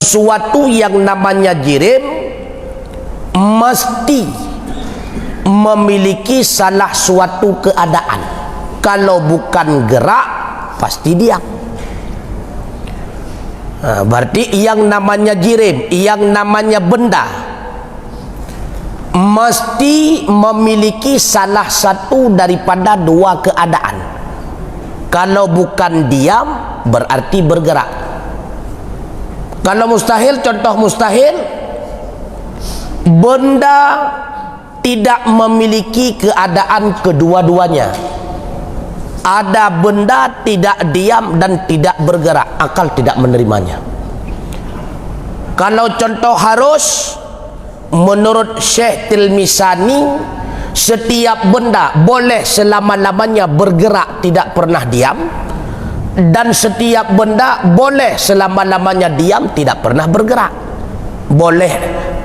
Sesuatu yang namanya jirim mesti memiliki salah suatu keadaan. Kalau bukan gerak, pasti diam. Berarti yang namanya jirim, yang namanya benda, mesti memiliki salah satu daripada dua keadaan. Kalau bukan diam, berarti bergerak. Kalau mustahil, contoh mustahil, benda tidak memiliki keadaan kedua-duanya. Ada benda tidak diam dan tidak bergerak, akal tidak menerimanya. Kalau contoh harus, menurut Syekh Tilmisani, setiap benda boleh selama-lamanya bergerak, tidak pernah diam, dan setiap benda boleh selama-lamanya diam, tidak pernah bergerak. Boleh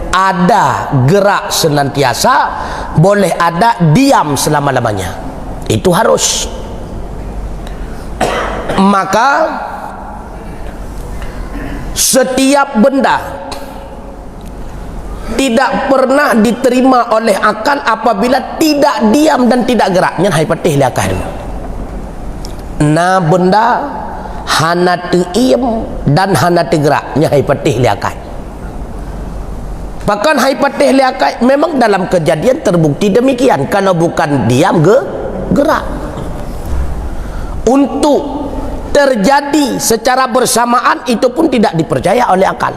ada gerak senantiasa, boleh ada diam selama-lamanya. Itu harus. Maka setiap benda tidak pernah diterima oleh akal apabila tidak diam dan tidak gerak. Nyan hai patih le akal. Na benda hana teiem dan hana tegerak, nya hai patih le akal. Bahkan hai patih le akal memang dalam kejadian terbukti demikian. Kalau bukan diam, gerak. Untuk terjadi secara bersamaan itu pun tidak dipercaya oleh akal.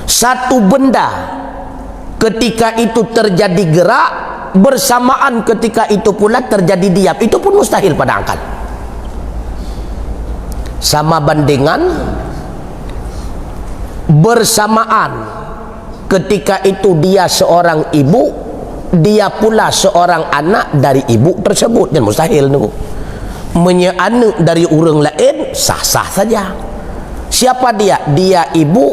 Satu benda ketika itu terjadi gerak, bersamaan ketika itu pula terjadi diam, itu pun mustahil pada akal. Sama bandingan bersamaan ketika itu dia seorang ibu, dia pula seorang anak dari ibu tersebut, dan mustahil nunggu. Menyeanu dari orang lain sah-sah saja. Siapa dia? Dia ibu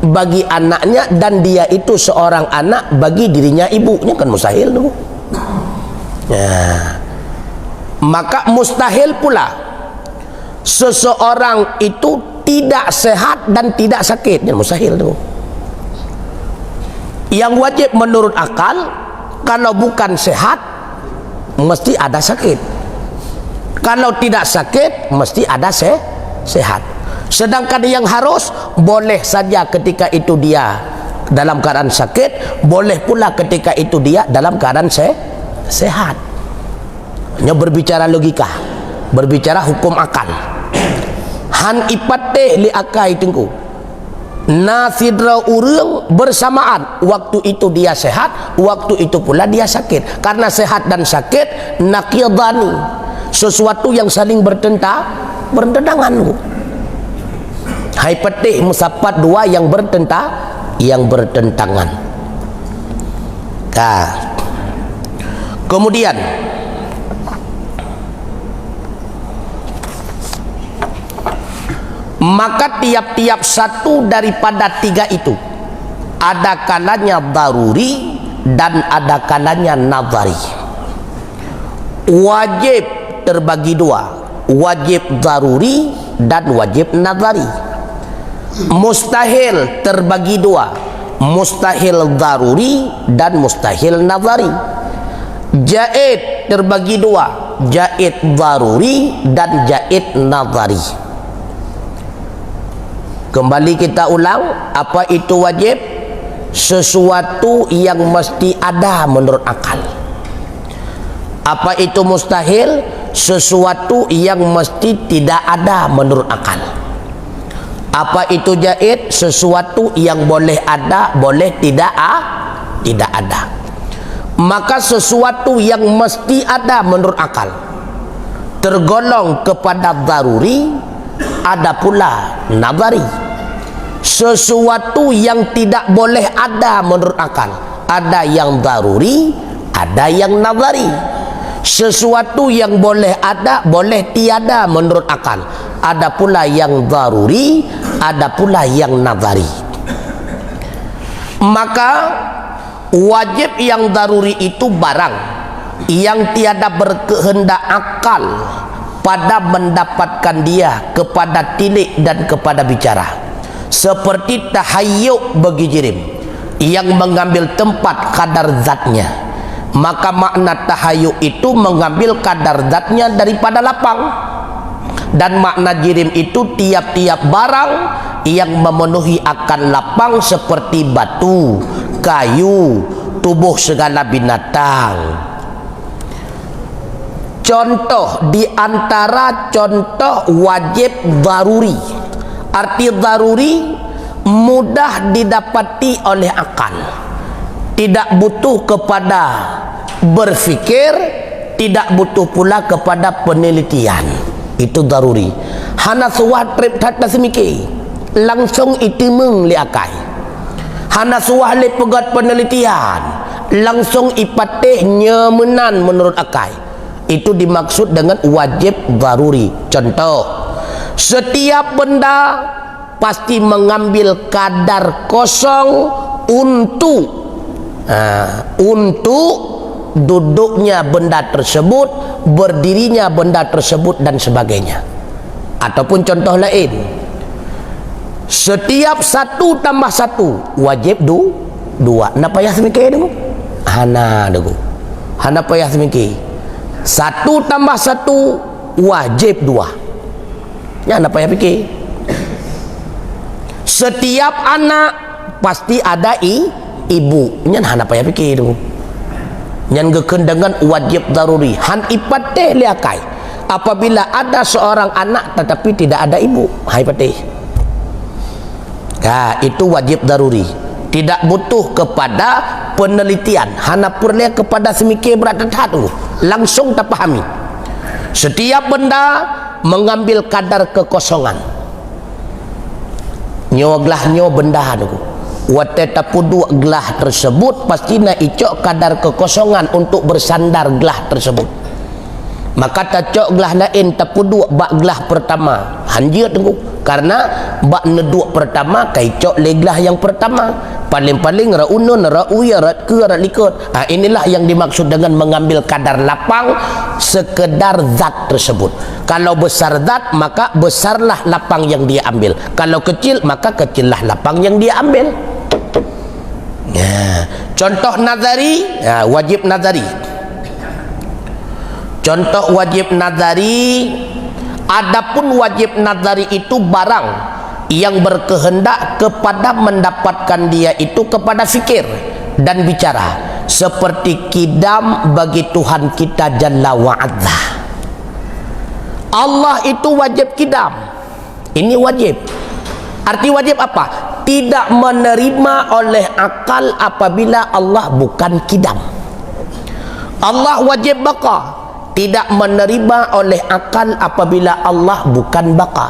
bagi anaknya, dan dia itu seorang anak bagi dirinya ibunya, kan mustahil tu. Ya. Maka mustahil pula seseorang itu tidak sehat dan tidak sakit, kan mustahil tu. Yang wajib menurut akal, kalau bukan sehat mesti ada sakit. Kalau tidak sakit mesti ada sehat. Sedangkan yang harus, boleh saja ketika itu dia dalam keadaan sakit, boleh pula ketika itu dia dalam keadaan sehat. Hanya berbicara logika, berbicara hukum akal. Han ipate li akai tengku. Nasidra urang bersamaan, waktu itu dia sehat, waktu itu pula dia sakit. Karena sehat dan sakit naqidani, sesuatu yang saling bertentangan. Hai petih musapat dua yang bertentangan. Nah, kemudian maka tiap-tiap satu daripada tiga itu ada kalanya daruri dan ada kalanya nazari. Wajib terbagi dua, wajib daruri dan wajib nazari. Mustahil terbagi dua, mustahil daruri dan mustahil nazari. Jaid terbagi dua, jaid daruri dan jaid nazari. Kembali kita ulang, apa itu wajib? Sesuatu yang mesti ada menurut akal. Apa itu mustahil? Sesuatu yang mesti tidak ada menurut akal. Apa itu jaid? Sesuatu yang boleh ada, boleh tidak ada. Maka sesuatu yang mesti ada menurut akal tergolong kepada daruri, ada pula nazari. Sesuatu yang tidak boleh ada menurut akal, ada yang daruri, ada yang nazari. Sesuatu yang boleh ada, boleh tiada menurut akal, ada pula yang daruri, ada pula yang nazari. Maka wajib yang daruri itu barang yang tiada berkehendak akal pada mendapatkan dia kepada tilik dan kepada bicara. seperti tahayyuk bagi jirim yang mengambil tempat kadar zatnya. Maka makna tahayyuk itu mengambil kadar zatnya daripada lapang, dan makna jirim itu tiap-tiap barang yang memenuhi akan lapang seperti batu, kayu, tubuh segala binatang. Contoh di antara contoh wajib daruri. Arti daruri mudah didapati oleh akal, tidak butuh kepada berfikir, tidak butuh pula kepada penelitian. Itu daruri. Hana suah trip tata semiki langsung itimeng li akai. Hana suah li pegat penelitian langsung ipateh nyemenan menurut akai. Itu dimaksud dengan wajib daruri. Contoh, setiap benda pasti mengambil kadar kosong untuk duduknya benda tersebut, berdirinya benda tersebut dan sebagainya. Ataupun contoh lain, setiap 1 tambah 1 wajib 2. Nak payah semikir dulu. Hana dulu. Hana payah semikir. 1 tambah 1 wajib 2. Ya, nak payah fikir. Setiap anak pasti ada ibu. Nya nak payah fikir dulu. Yang geken dengan wajib daruri. Han ipateh liakai. Apabila ada seorang anak tetapi tidak ada ibu, hai pateh. Nah, itu wajib daruri. Tidak butuh kepada penelitian. Hana purlia kepada semikir berat tu. Langsung terpahami. Setiap benda mengambil kadar kekosongan. Nyo gelah nyo benda tu. Wate tapudu gelah tersebut pasti nak icok kadar kekosongan untuk bersandar gelah tersebut. Maka tacok gelah lain tapudu bak gelah pertama. Hanjir tunggu. Karena bak neduk pertama kaicok le gelah yang pertama. Paling-paling ra'unun, ra'uya, ra'ke, ra'likut. Inilah yang dimaksud dengan mengambil kadar lapang sekedar zat tersebut. Kalau besar zat, maka besarlah lapang yang dia ambil. Kalau kecil, maka kecillah lapang yang dia ambil. Ya. Contoh nazari, ya, wajib nazari. Contoh wajib nazari, adapun wajib nazari itu barang yang berkehendak kepada mendapatkan dia itu kepada fikir dan bicara, seperti kidam bagi Tuhan kita Jalla wa'adha. Allah itu wajib kidam. Ini wajib. Arti wajib apa? Tidak menerima oleh akal apabila Allah bukan kidam. Allah wajib baqa. Tidak menerima oleh akal apabila Allah bukan baqa.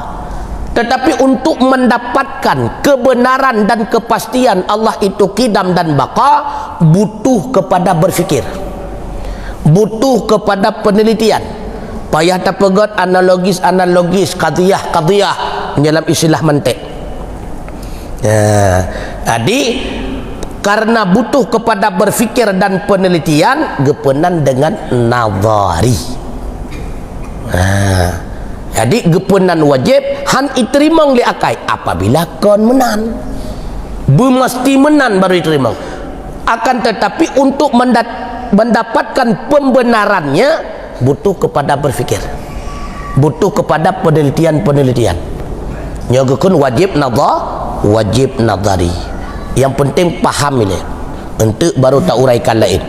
Tetapi untuk mendapatkan kebenaran dan kepastian Allah itu kidam dan baqa, butuh kepada berfikir, butuh kepada penelitian. Payah terpegat analogis, qadiyah dalam istilah mantik. Jadi karena butuh kepada berfikir dan penelitian, gepenan dengan nazari. Jadi gepenan wajib han iterimang li akai apabila kon menan. Mesti menan baru diterima. Akan tetapi untuk mendapatkan pembenarannya butuh kepada berfikir, butuh kepada penelitian. Nyogokun wajib nazari. Yang penting paham ini, untuk baru tak uraikan lain.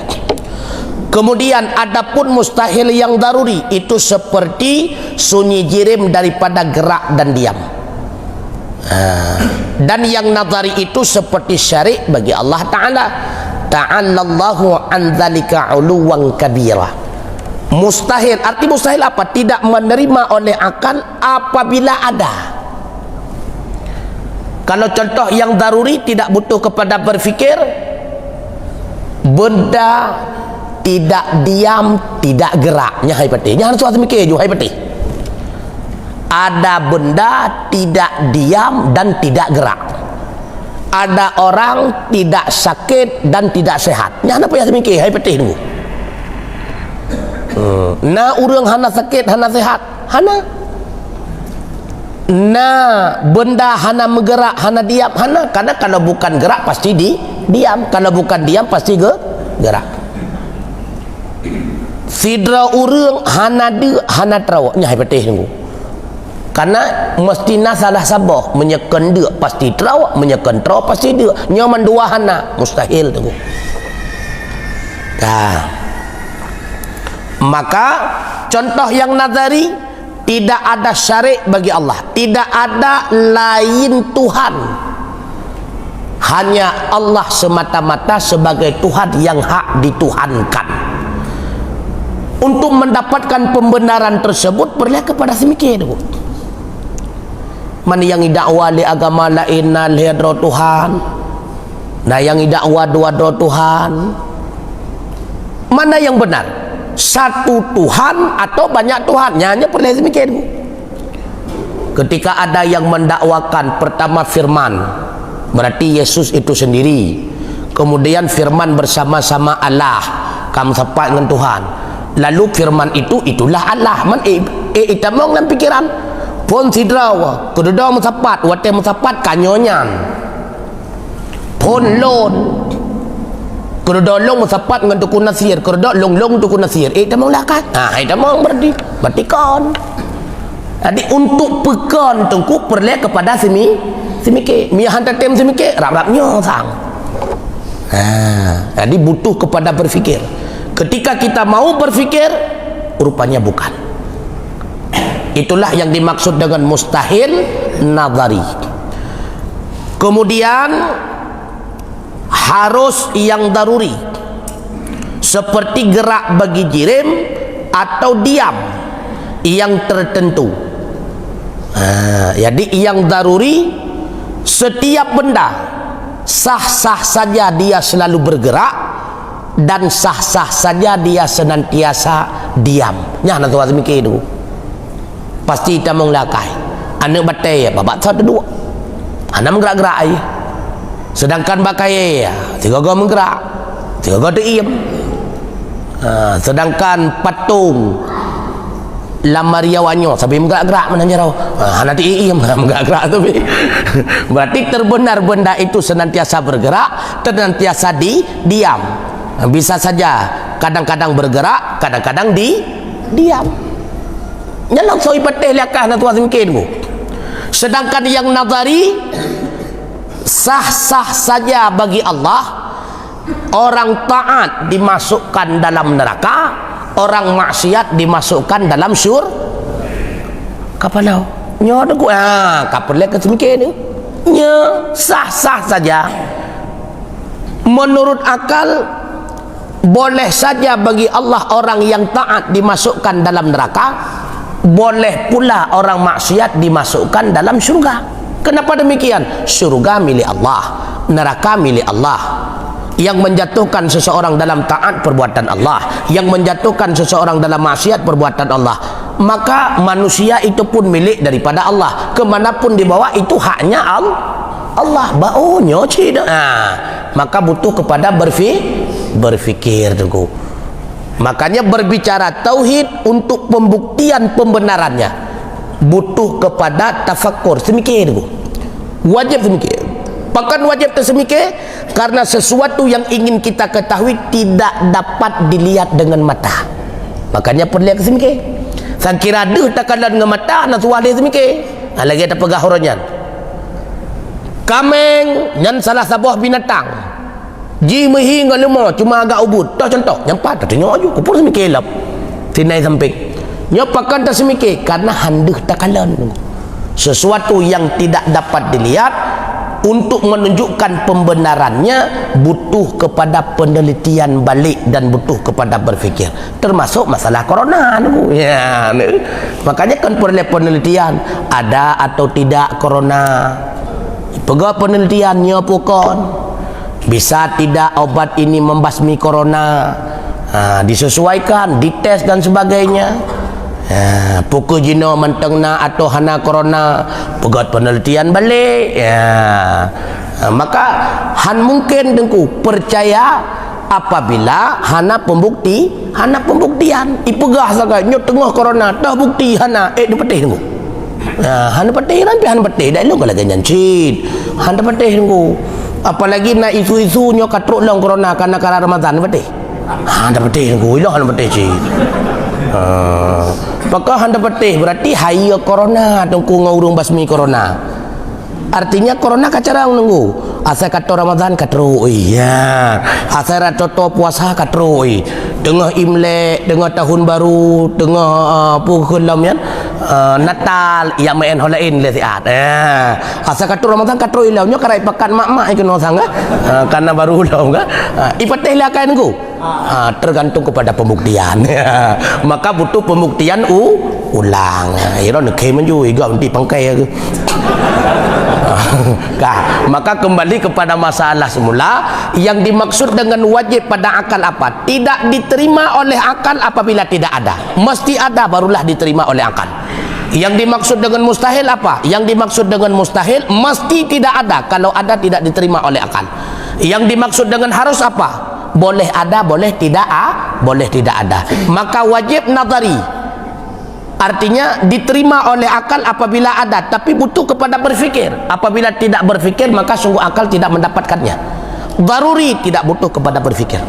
Kemudian adapun mustahil yang daruri itu seperti sunyi jirim daripada gerak dan diam. Dan yang nazari itu seperti syarik bagi Allah Ta'ala. Ta'alallahu an dzalika 'uluwan kabira. Mustahil, arti mustahil apa? Tidak menerima oleh akal apabila ada. Kalau contoh yang daruri tidak butuh kepada berfikir, benda tidak diam, tidak geraknya hai peti. Jangan suatu mikir juga hai peti. Ada benda tidak diam dan tidak gerak. Ada orang tidak sakit dan tidak sehat. Jangan apa yang mikir hai peti dulu. Nah urang hana sakit, hana sehat, hana. Nah, benda hana bergerak, hana diam, hana. Karena kalau bukan gerak pasti diam. Kalau bukan diam pasti gerak. Sidra urang hana de, hana terawak. Nyai petih tunggu. Karena mestinya salah sabah. Menyekan de pasti terawak, menyekan terawak pasti de. Nyaman dua hana mustahil tunggu. Nah, maka contoh yang nazari, tidak ada syarik bagi Allah, tidak ada lain Tuhan, hanya Allah semata-mata sebagai Tuhan yang hak dituhankan. Untuk mendapatkan pembenaran tersebut perlu kepada semikir. Mana yang dakwa li agama lain lihat Tuhan, nah yang dakwa dua Tuhan, mana yang benar? Satu Tuhan atau banyak Tuhan? Hanya perlu semikir. Ketika ada yang mendakwakan pertama firman, berarti Yesus itu sendiri, kemudian firman bersama-sama Allah, kamu sepat dengan Tuhan, lalu firman itu itulah Allah. Man itamong dalam pikiran pun sidrawa kedua musapat wate musapat kanyonyan pun lon kedua long musapat dengan tukun nasir, kedua long tukun nasir. Itamong lakat. Itamong berarti kon. Jadi untuk pekan tengku perlu kepada semikir. Mia hantar tem semikir, rap-rapnya sang. Jadi butuh kepada berfikir. Ketika kita mau berfikir, rupanya bukan. Itulah yang dimaksud dengan mustahil nazari. Kemudian harus yang daruri, seperti gerak bagi jirim atau diam yang tertentu. Jadi yang daruri, setiap benda sah-sah saja dia selalu bergerak dan sah-sah saja dia senantiasa diam. Nyah nak tuan semikir tu pasti kita menglakai anak batai babak satu dua anak menggerak-gerak aja. Sedangkan bakai tiga gua menggerak, tiga gua diam. Sedangkan patung lamariawanyo sampai menggerak-gerak mana jarau. Nanti iam menggerak-gerak tu. Berarti terbenar benda itu senantiasa bergerak, senantiasa diam. Bisa saja kadang-kadang bergerak, kadang-kadang diam. Nyalang soi patih lakah na tuan mungkin. Sedangkan yang nazari, sah-sah saja bagi Allah. Orang taat dimasukkan dalam neraka, orang maksiat dimasukkan dalam kapan tau nyo aku kapan lek semikir ni nyo sah-sah saja. Menurut akal boleh saja bagi Allah orang yang taat dimasukkan dalam neraka, boleh pula orang maksiat dimasukkan dalam syurga. Kenapa demikian? Syurga milik Allah, neraka milik Allah. Yang menjatuhkan seseorang dalam taat perbuatan Allah, yang menjatuhkan seseorang dalam maksiat perbuatan Allah. Maka manusia itu pun milik daripada Allah. Kemanapun dibawa itu haknya Allah. Baunya tidak. Maka butuh kepada berfikir tengku. Makanya berbicara tauhid untuk pembuktian pembenarannya butuh kepada tafakkur, semikir tengku. Wajib semikir. Bahkan wajib tersemikir karena sesuatu yang ingin kita ketahui tidak dapat dilihat dengan mata. Makanya perlu lihat semikir. Sang kira deh takkanlah dengan mata nak suah dia semikir. Lagi ada pegah horonyan. Kameng dan salah sebuah binatang. Ji mehi dengan lemah cuma agak ubud. Dah contoh, nyampak tak tengok aja. Kupur semikir lap. Tinai samping. Nyapakan tak semikir karena handeh takkanlah. Sesuatu yang tidak dapat dilihat, untuk menunjukkan pembenarannya butuh kepada penelitian balik dan butuh kepada berfikir. Termasuk masalah corona ya. Makanya kan perlu penelitian ada atau tidak corona. Pegawai penelitiannya pukon bisa tidak obat ini membasmi corona. Disesuaikan, dites dan sebagainya. Pukul jino mentengna atau hana corona, pegat penelitian balik maka han mungkin dengku percaya apabila hana pembuktian ipegah sangat nyo tengah corona dah bukti hana dipetih dengku Han patih nanti han patih dah lo kalau ganyan cid. Han patih nunggu. Apalagi na isu-isu nyo katruk long corona karena kala Ramadan patih. Han patih nunggu lo han patih cid. Maka han patih berarti hai corona tunggu ngurung basmi corona. Artinya corona kacarang nunggu. Asal kata Ramadan katru iya. Asal rata puasa katru. Tengah Imlek, tengah tahun baru, tengah pukulam ya. Natal yang main holain le siat. Asal kata Ramadan katru ilaunya karai pakan mak-mak ikut sangga. Karena baru ulam ka. Ipateh lakan ku. Tergantung kepada pembuktian. Maka butuh pembuktian ulang. Ira nak menju iga nanti pangkai ke. Maka kembali kepada masalah semula, yang dimaksud dengan wajib pada akal apa? Tidak diterima oleh akal apabila tidak ada. Mesti ada barulah diterima oleh akal. Yang dimaksud dengan mustahil apa? Yang dimaksud dengan mustahil mesti tidak ada. Kalau ada tidak diterima oleh akal. Yang dimaksud dengan harus apa? Boleh ada, boleh tidak boleh tidak ada. Maka wajib nadhari artinya diterima oleh akal apabila ada, tapi butuh kepada berfikir. Apabila tidak berfikir maka sungguh akal tidak mendapatkannya. Daruri tidak butuh kepada berfikir.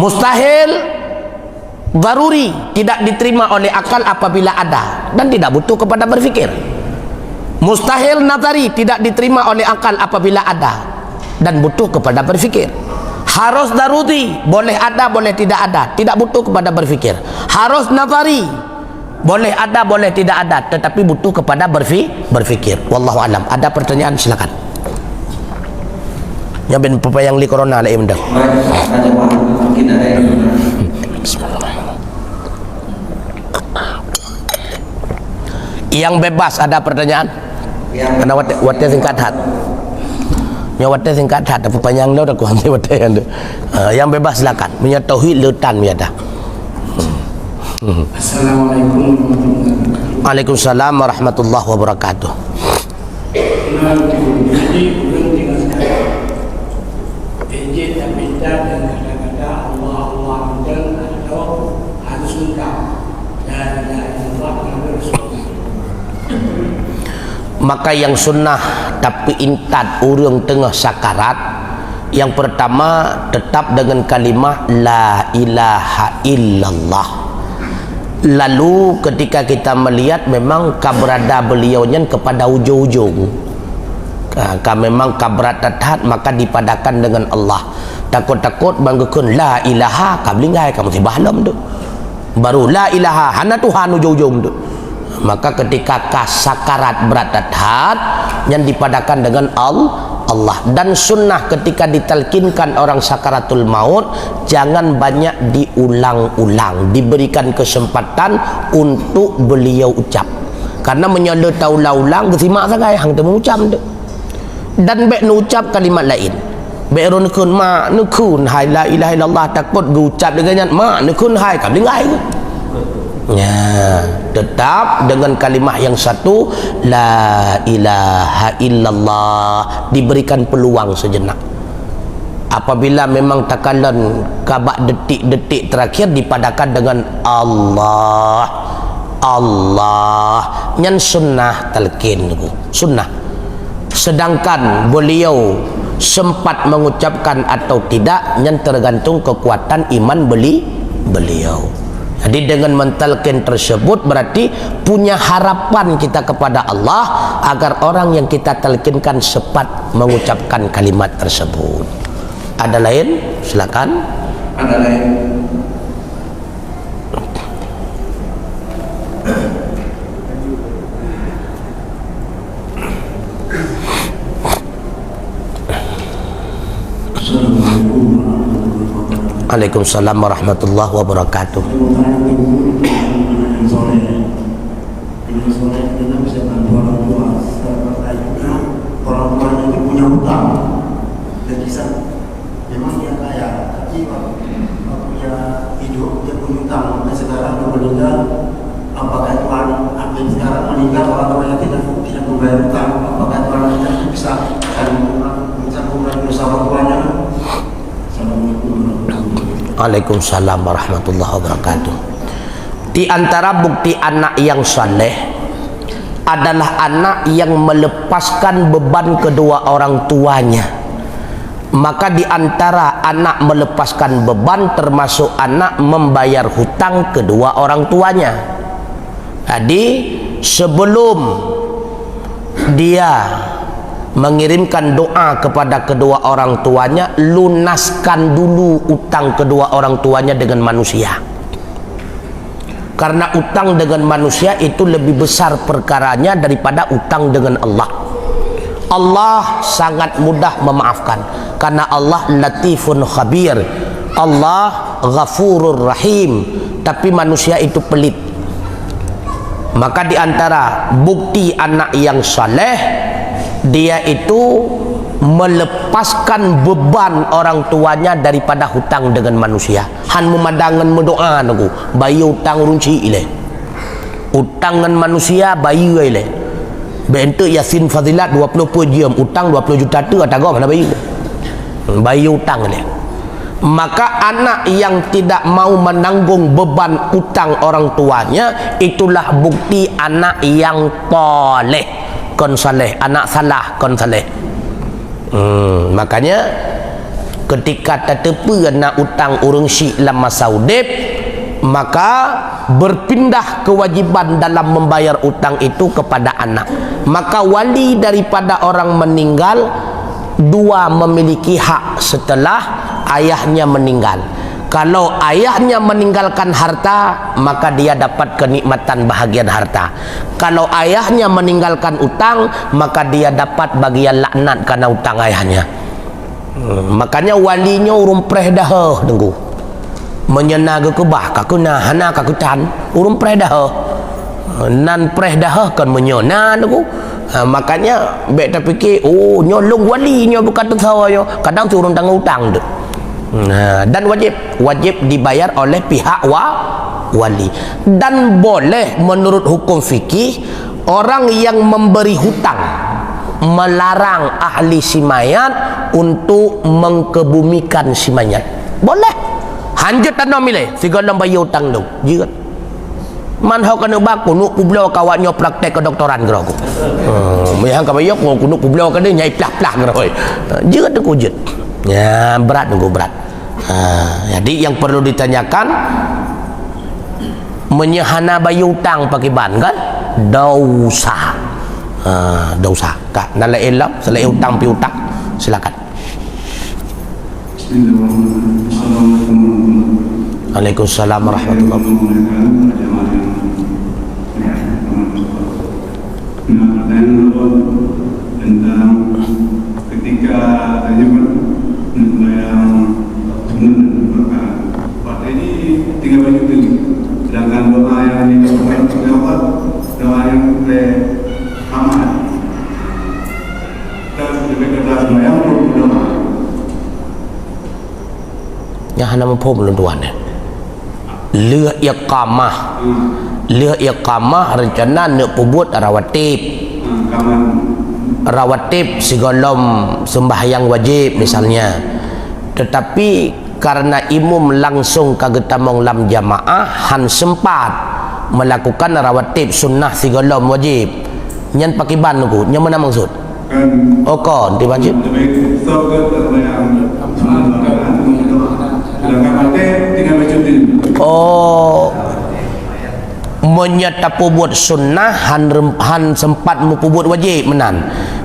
Mustahil daruri tidak diterima oleh akal apabila ada dan tidak butuh kepada berfikir. Mustahil nadhari tidak diterima oleh akal apabila ada dan butuh kepada berfikir. Harus daruri boleh ada boleh tidak ada, tidak butuh kepada berfikir. Harus nadhari boleh ada boleh tidak ada, tetapi butuh kepada berfikir. Wallahu alam. Ada pertanyaan silakan. Yang ben pepayang li corona la imdah. Yang bebas ada pertanyaan? Karena wate singkat hat. Nya wate singkat hat apa panjang dah aku hanti wate yang bebas silakan. Punya tauhid leutan ya dah. Assalamualaikum warahmatullahi wabarakatuh. Waalaikumsalam warahmatullahi wabarakatuh. Jadi belum tinggal sekarang. Ejek dan minta dan kata-kata Allah dan atau harus minta dan Allah harus. Maka yang sunnah tapi intat urung tengah sakarat, yang pertama tetap dengan kalimah la ilaha illallah. Lalu ketika kita melihat memang kaberada beliaunya kepada ujung-ujung, memang kabrat tatat maka dipadakan dengan Allah. Takut-takut bangkun la ilaha kablingai kamu tibahlom tu. Baru la ilaha hana Tuhan ujung-ujung tu. Maka ketika sakarat berat tatat yang dipadakan dengan Allah. Dan sunnah ketika ditalkinkan orang sakaratul maut jangan banyak diulang-ulang, diberikan kesempatan untuk beliau ucap, karena menyala taulah-ulang kesimak sangat hang temu ucap tu. Dan bek ucap kalimat lain, bek runukun ma nukun hai la ilaha illallah, takut ucap dengan ma nukun hai kablingai ke. Ya, tetap dengan kalimah yang satu la ilaha illallah, diberikan peluang sejenak. Apabila memang takalan kabak detik-detik terakhir dipadakan dengan Allah yang sunnah talqin tu sunnah. Sedangkan beliau sempat mengucapkan atau tidak yang tergantung kekuatan iman beliau. Jadi dengan mentalkin tersebut berarti punya harapan kita kepada Allah agar orang yang kita talkinkan sempat mengucapkan kalimat tersebut. Ada lain? Silakan. Ada lain. Waalaikumsalam warahmatullahi wabarakatuh. Orang tuanya itu punya hutang dan kisah memang dia kaya tapi punya hidup dia punya hutang dan sekarang dia meninggal. Apakah Tuhan ambil sekarang meninggal orang tuanya tidak membayar hutang, apakah Tuhan itu bisa mencampurkan dosa orang tuanya? Waalaikumsalam warahmatullahi wabarakatuh. Di antara bukti anak yang saleh adalah anak yang melepaskan beban kedua orang tuanya. Maka di antara anak melepaskan beban termasuk anak membayar hutang kedua orang tuanya. Jadi sebelum dia mengirimkan doa kepada kedua orang tuanya, lunaskan dulu utang kedua orang tuanya dengan manusia. Karena utang dengan manusia itu lebih besar perkaranya daripada utang dengan Allah. Allah sangat mudah memaafkan karena Allah latifun khabir, Allah ghafurur rahim. Tapi manusia itu pelit. Maka di antara bukti anak yang saleh, dia itu melepaskan beban orang tuanya daripada hutang dengan manusia. Han memandangan mendoa aku bayi hutang runci ile, hutang dengan manusia bayi ile. Bentuk Yasin Fadilat 20 jam utang 20 juta tu kata kau mana bayi hutang ile. Maka anak yang tidak mau menanggung beban utang orang tuanya, itulah bukti anak yang toleh kon saleh, anak salah kon saleh. Makanya ketika tetepi nak utang urang syik dalam masa udip, maka berpindah kewajiban dalam membayar utang itu kepada anak. Maka wali daripada orang meninggal dua memiliki hak setelah ayahnya meninggal. Kalau ayahnya meninggalkan harta, maka dia dapat kenikmatan bahagian harta. Kalau ayahnya meninggalkan utang, maka dia dapat bagian laknat karena utang ayahnya. Makanya walinya urung preh dah tunggu. Menyenaga ke bah kaku nah hana kaku tan urung preh dah. Nan preh dah kan menyona tunggu. Makanya bek tak fikir oh nyolong walinya bukan tu saya. Kadang tu urung tanggung utang tu. Dan wajib dibayar oleh pihak wali. Dan boleh menurut hukum fikih orang yang memberi hutang melarang ahli si mayat untuk mengkebumikan si mayat. Boleh. Hanjut tanah milih segala bayar hutang tu. Jika man hau kena baku nuk publau kawatnya praktek kedoktoran ke aku. Yang kabayok nuk publau kena nyai plak-plak ke aku. Jika tu kujut. Ya berat tunggu berat. Jadi yang perlu ditanyakan, menyehana bayi hutang pakai ban kan dosa. Dosa kak nala elam selain hutang pi hutang. Silakan. Waalaikumsalam warahmatullahi wabarakatuh. Tentang ketika tanya yang partai ini tinggal baju itu, sedangkan doa yang dilakukan doa yang aman dan lebih keras yang doa yang hana mempom belum tuan ya lia iqamah rencana nak pubut rawatib segala sembahyang wajib misalnya. Tetapi karena imam langsung kagetamong lam jamaah han sempat melakukan rawatib sunnah segala wajib nyan pakai ban aku nyan mana maksud oh kon di wajib oh menyatapu buat sunnah han sempat mupubut wajib menan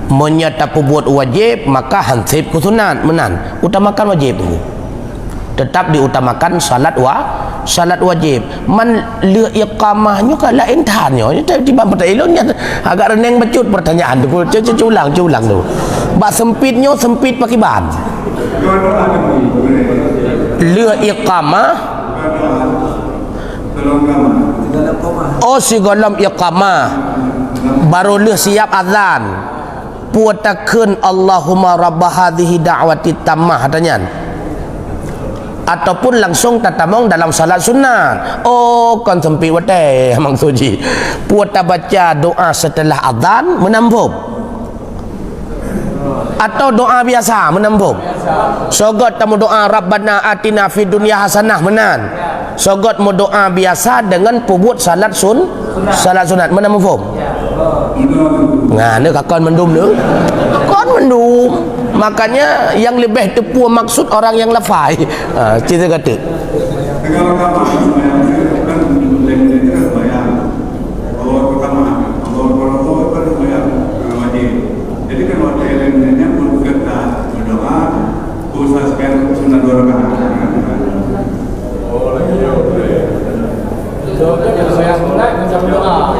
menyatapu buat wajib maka han sip ku sunat menan utamakan wajib tu tetap diutamakan salat wajib man li iqamahnya kan lain tanya tiba pada ilmunya agak reneng becut pertanyaan tu culang tu bak sempitnya sempit pakai ban li iqamah oh si golom iqamah baru lu siap azan puatakeun Allahumma rabb hadhihi da'wati tammah katanya ataupun langsung tatamong dalam salat sunat oh kan sempit wate maksudji puata baca doa setelah azan menambung atau doa biasa menambung sogot tamu doa rabbana atina fid dunya hasanah menan sogot mau doa biasa dengan pubut salat sunat mana mafhum? Nah, ni kakak mendum tu. Kakak mendum. Makanya yang lebih tepu maksud orang yang lafai. Cerita kata. Kalau kamar sembahyang itu kan lain-lain kan sembahyang. Kalau kamar, kalau kan sembahyang wajib. Jadi kan waktu lain-lainnya pun kita berdoa, khususkan sunat 2 rakaat. Oh, lagi so kan kalau saya sunat macam doa.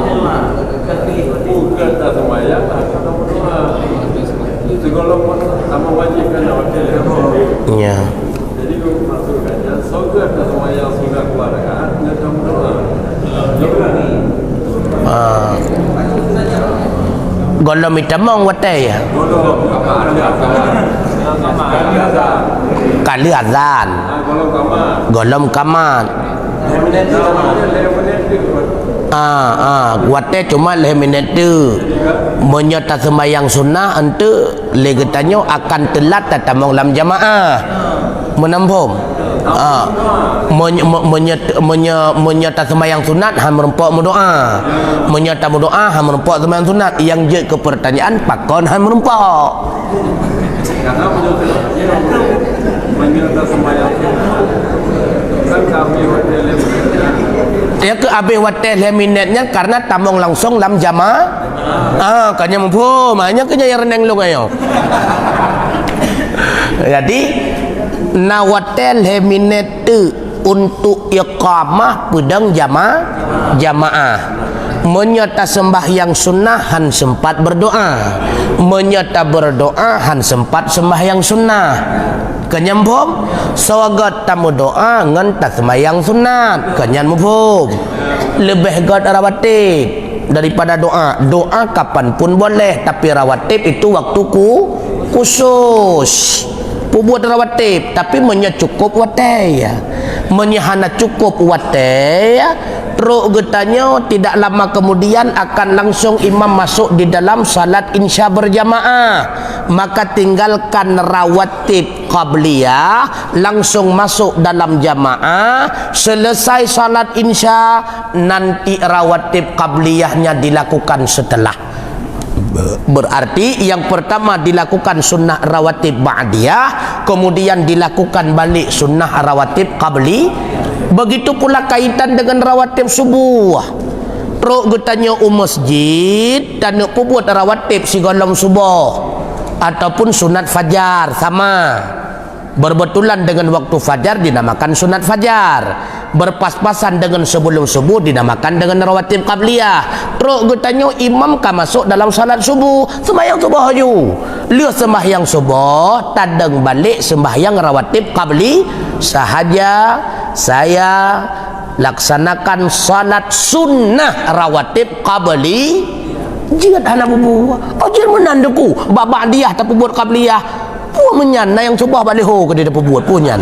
Bukan tak sembahyang, tak berdoa. Segala pun sama wajib kan wakil. Ya. Jadi aku maksudkannya, sogat tak sembahyang sunat 2 rakaat macam doa. Golom itamong watai ya. Kali azan. Golom kamat. Watai cuma 5 minit tu. Menyata sembahyang sunnah ente legetanyo akan telat tatamong dalam jamaah. Menampung. Menyata sembahyang sunat ham merempok mendoa. Menyata mendoa ham merempok sembahyang sunat. Yang je ke pertanyaan pakon ham merempok. Karena menyata sembahyang sunat kan kami hotel dia ke habis hotel 5 minitnya karena tamong langsung dalam jamaah. Kanya mampu, makanya kanya yang renang lu ayo. Jadi na hotel 5 minit tu untuk iqamah pedang jamaah. Menyata sembahyang sunnah han sempat berdoa. Menyata berdoa han sempat sembahyang sunnah. Kenyambung sawagat tamu doa ngan tak sembahyang sunat. Kenyambung lebih god rawatib daripada doa. Doa kapanpun boleh, tapi rawatib itu waktu khusus. Buat rawatib tapi menyecukup watai ya. Menyehana cukup watai ya. Teruk getanya tidak lama kemudian akan langsung imam masuk di dalam salat insya berjamaah. Maka tinggalkan rawatib qabliyah, langsung masuk dalam jamaah. Selesai salat insya, nanti rawatib qabliyahnya dilakukan setelah. Berarti yang pertama dilakukan sunnah rawatib ba'diyah, kemudian dilakukan balik sunnah rawatib qabli. Begitu pula kaitan dengan rawatib subuh. Teruk getanya masjid dan nak buat rawatib sigalam subuh ataupun sunat fajar sama. Berbetulan dengan waktu fajar dinamakan sunat fajar. Berpas-pasan dengan sebelum subuh dinamakan dengan rawatib qabliyah. Teruk getanya imam ka masuk dalam salat subuh, sembahyang subuh haju. Lihat sembahyang subuh, tadang balik sembahyang rawatib qabli sahaja. Saya laksanakan salat sunnah rawatib qabli. Jika hana bubu, ajin menandaku babak dia tapi buat qabliyah. Pu menyana yang coba balik ho ke dia buat punyan.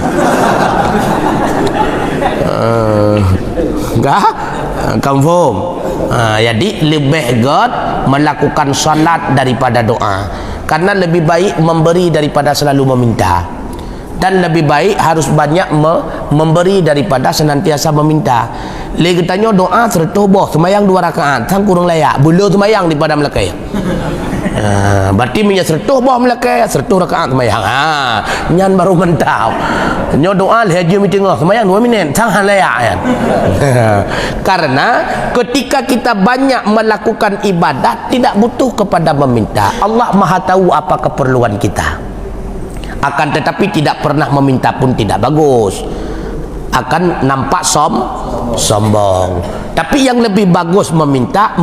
Enggak confirm. Jadi lebih god melakukan salat daripada doa, karena lebih baik memberi daripada selalu meminta, dan lebih baik harus banyak memberi daripada senantiasa meminta. Lagi tanya doa serta boh semayang 2 rakaat sang kurang layak bulu semayang daripada melekai. Berarti minyak sertuh boh melekai sertuh rakaat semayang. Nyan baru mentau. Nyo doa haji mi tengah semayang 2 minit sang han layak kan. Karena ketika kita banyak melakukan ibadat tidak butuh kepada meminta. Allah Maha tahu apa keperluan kita. Akan tetapi tidak pernah meminta pun tidak bagus, akan nampak sombong. Tapi yang lebih bagus meminta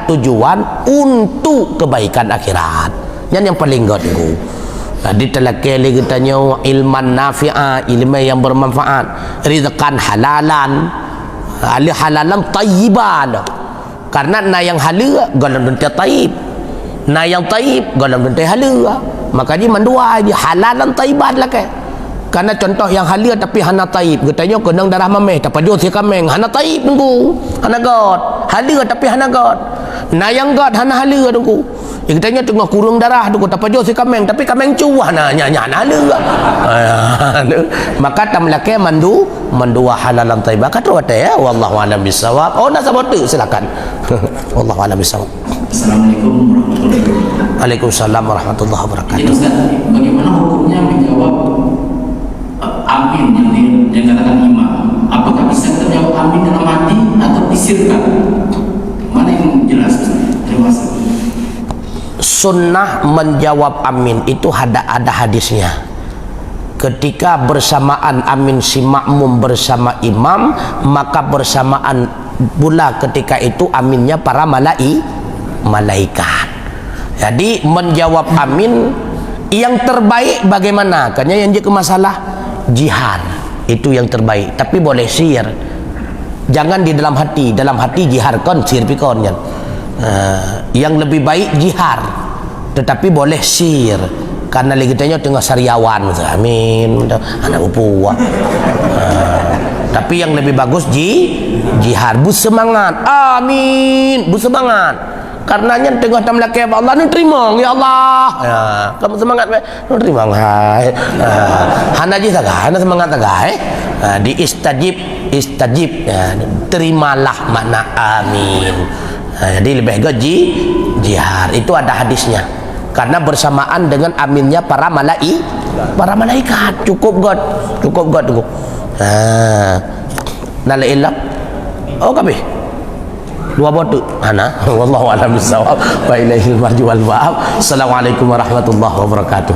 tujuan untuk kebaikan akhirat. Yang paling godku. Jadi telakih lagi tanya ilman nafi'ah, ilmu yang bermanfaat, rizqan halalan, halalan tayyiban. Karena na yang halal golongan tayyib, na yang tayyib golongan halal. Makanya mendua aja halalan tayyiban lah ke. Karena contoh yang halal tapi hana taib, katanya kenang darah mameh tapi dia si kameng hana taib tunggu, hana god halal tapi hana god, na yang god hana halal tunggu. Ikatnya tengah kurung darah tu kata pajo si kameng tapi kameng cuah nanya juga. Maka tamlake mandua halalan thayyibah kata wate ya wallahu alam bisawab. Oh nak sabotu silakan. Wallahu alam bisawab. Assalamualaikum warahmatullahi wabarakatuh. Waalaikumsalam warahmatullahi Jadi wabarakatuh. Ustaz, bagaimana hukumnya menjawab amin yang katakan imam? Apakah bisa kita menjawab amin dalam hati atau disirkan? Mana yang jelas? Terima kasih. Sunnah menjawab amin itu ada hadisnya. Ketika bersamaan amin si makmum bersama imam, maka bersamaan pula ketika itu aminnya para malaikat. Jadi menjawab amin yang terbaik bagaimana? Karena yang jadi masalah jihar itu yang terbaik. Tapi boleh sir. Jangan di dalam hati jihar kon sir pikon kan. Yang lebih baik jihar, tetapi boleh sir karena lagi tengah sariawan amin anak upua. Tapi yang lebih bagus jihar bersemangat amin bersemangat karenanya tengah tamlake Allah ni terima ya Allah ya kamu semangat nu terima hai hana ji saga hana semangat saga di istajib ya, terimalah makna amin. Jadi lebih gaji jihar itu ada hadisnya karena bersamaan dengan aminnya para malaikat cukup god tunggu nala ilap oh kabeh dua botu ana wallahu a'lam bissawab wa ilaihil marji wal ma'ab. Assalamualaikum warahmatullahi wabarakatuh.